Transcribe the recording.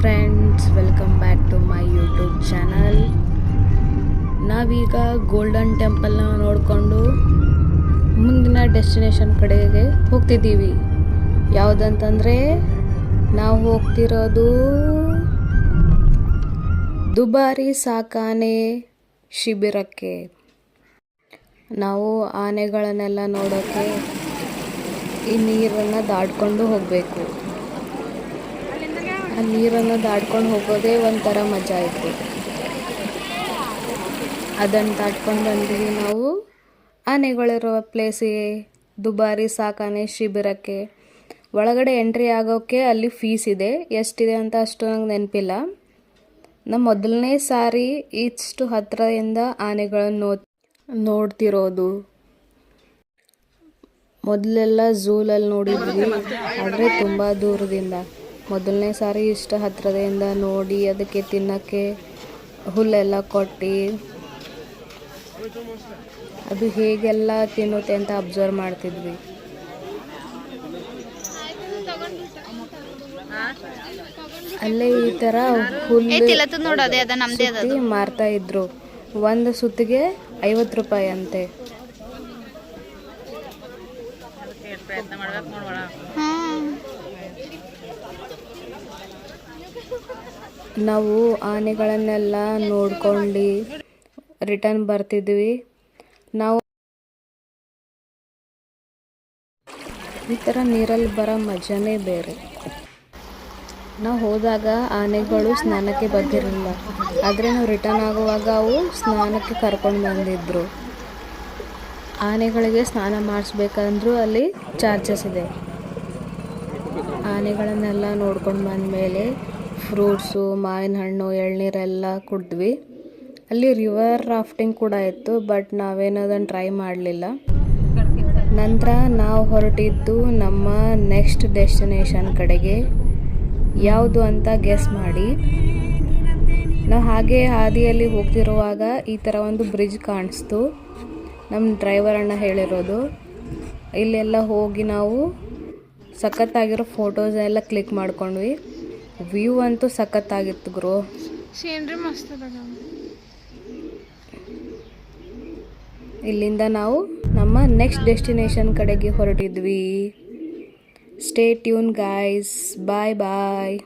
Friends, welcome back to my YouTube channel. ನಾವೀಗ Golden ಟೆಂಪಲ್ನ ನೋಡಿಕೊಂಡು ಮುಂದಿನ ಡೆಸ್ಟಿನೇಷನ್ ಕಡೆಗೆ ಹೋಗ್ತಿದ್ದೀವಿ. ಯಾವುದಂತಂದರೆ ನಾವು ಹೋಗ್ತಿರೋದು ದುಬಾರಿ ಸಾಕಾಣೆ ಶಿಬಿರಕ್ಕೆ. ನಾವು ಆನೆಗಳನ್ನೆಲ್ಲ ನೋಡೋಕ್ಕೆ ಈ ನೀರನ್ನು ದಾಟ್ಕೊಂಡು ಹೋಗಬೇಕು. ಆ ನೀರನ್ನು ದಾಟ್ಕೊಂಡು ಹೋಗೋದೇ ಒಂಥರ ಮಜಾ ಇತ್ತು. ಅದನ್ನು ದಾಟ್ಕೊಂಡು ಬಂದ್ವಿ ನಾವು ಆನೆಗಳಿರುವ ಪ್ಲೇಸಿಗೆ, ದುಬಾರಿ ಸಾಕಾಣೆ ಶಿಬಿರಕ್ಕೆ. ಒಳಗಡೆ ಎಂಟ್ರಿ ಆಗೋಕ್ಕೆ ಅಲ್ಲಿ ಫೀಸ್ ಇದೆ. ಎಷ್ಟಿದೆ ಅಂತ ಅಷ್ಟು ನಂಗೆ ನೆನಪಿಲ್ಲ. ನಮ್ಮ ಮೊದಲನೇ ಸಾರಿ ಇಷ್ಟು ಹತ್ತಿರದಿಂದ ಆನೆಗಳನ್ನು ನೋಡ್ತಿರೋದು. ಮೊದಲೆಲ್ಲ ಝೂಲಲ್ಲಿ ನೋಡಿದ್ವಿ, ಆದರೆ ತುಂಬ ದೂರದಿಂದ. ಮೊದಲನೇ ಸಾರಿ ಇಷ್ಟು ಹತ್ತಿರದಿಂದ ನೋಡಿ ಅದಕ್ಕೆ ತಿನ್ನೋಕ್ಕೆ ಹುಲ್ಲೆಲ್ಲ ಕೊಟ್ಟು ಅದು ಹೇಗೆಲ್ಲ ತಿನ್ನುತ್ತೆ ಅಂತ ಅಬ್ಸರ್ವ್ ಮಾಡ್ತಿದ್ವಿ. ಅಲ್ಲೇ ಈ ಥರ ಹುಲ್ಲು ಮಾರ್ತಾ ಇದ್ರು. ಒಂದು ಸುತ್ತಿಗೆ 50 ರೂಪಾಯಿ ಅಂತೆ. ನಾವು ಆನೆಗಳನ್ನೆಲ್ಲ ನೋಡ್ಕೊಂಡು ರಿಟರ್ನ್ ಬರ್ತಿದ್ವಿ. ನಾವು ಈ ಥರ ನೀರಲ್ಲಿ ಬರೋ ಮಜಾನೇ ಬೇರೆ. ನಾವು ಹೋದಾಗ ಆನೆಗಳು ಸ್ನಾನಕ್ಕೆ ಬಂದಿರಲಿಲ್ಲ, ಆದರೆ ನಾವು ರಿಟರ್ನ್ ಆಗುವಾಗ ಅವು ಸ್ನಾನಕ್ಕೆ ಕರ್ಕೊಂಡು ಬಂದಿದ್ರು. ಆನೆಗಳಿಗೆ ಸ್ನಾನ ಮಾಡಿಸ್ಬೇಕಂದ್ರೂ ಅಲ್ಲಿ ಚಾರ್ಜಸ್ ಇದೆ. ಆನೆಗಳನ್ನೆಲ್ಲ ನೋಡ್ಕೊಂಡು ಬಂದಮೇಲೆ ಫ್ರೂಟ್ಸು, ಮಾವಿನ ಹಣ್ಣು, ಎಳ್ನೀರೆಲ್ಲ ಕುಡಿದ್ವಿ. ಅಲ್ಲಿ ರಿವರ್ ರಾಫ್ಟಿಂಗ್ ಕೂಡ ಇತ್ತು, ಬಟ್ ನಾವೇನದನ್ನು ಟ್ರೈ ಮಾಡಲಿಲ್ಲ. ನಂತರ ನಾವು ಹೊರಟಿದ್ದು ನಮ್ಮ ನೆಕ್ಸ್ಟ್ ಡೆಸ್ಟಿನೇಷನ್ ಕಡೆಗೆ. ಯಾವುದು ಅಂತ ಗೆಸ್ ಮಾಡಿ. ನಾವು ಹಾಗೆ ಹಾದಿಯಲ್ಲಿ ಹೋಗ್ತಿರುವಾಗ ಈ ಥರ ಒಂದು ಬ್ರಿಡ್ಜ್ ಕಾಣಿಸ್ತು. ನಮ್ಮ ಡ್ರೈವರ್ ಅಣ್ಣ ಹೇಳಿರೋದು. ಇಲ್ಲೆಲ್ಲ ಹೋಗಿ ನಾವು ಸಖತ್ತಾಗಿರೋ ಫೋಟೋಸ್ ಎಲ್ಲ ಕ್ಲಿಕ್ ಮಾಡ್ಕೊಂಡ್ವಿ. ವ್ಯೂ ಅಂತೂ ಸಖತ್ತಾಗಿತ್ತು ಗ್ರೋ. ಸೀನ್ರಿ ಮಸ್ತ್ ಅದ. ಇಲ್ಲಿಂದ ನಾವು ನಮ್ಮ ನೆಕ್ಸ್ಟ್ ಡೆಸ್ಟಿನೇಷನ್ ಕಡೆಗೆ ಹೊರಟಿದ್ವಿ. Stay tune guys. ಬಾಯ್ ಬಾಯ್.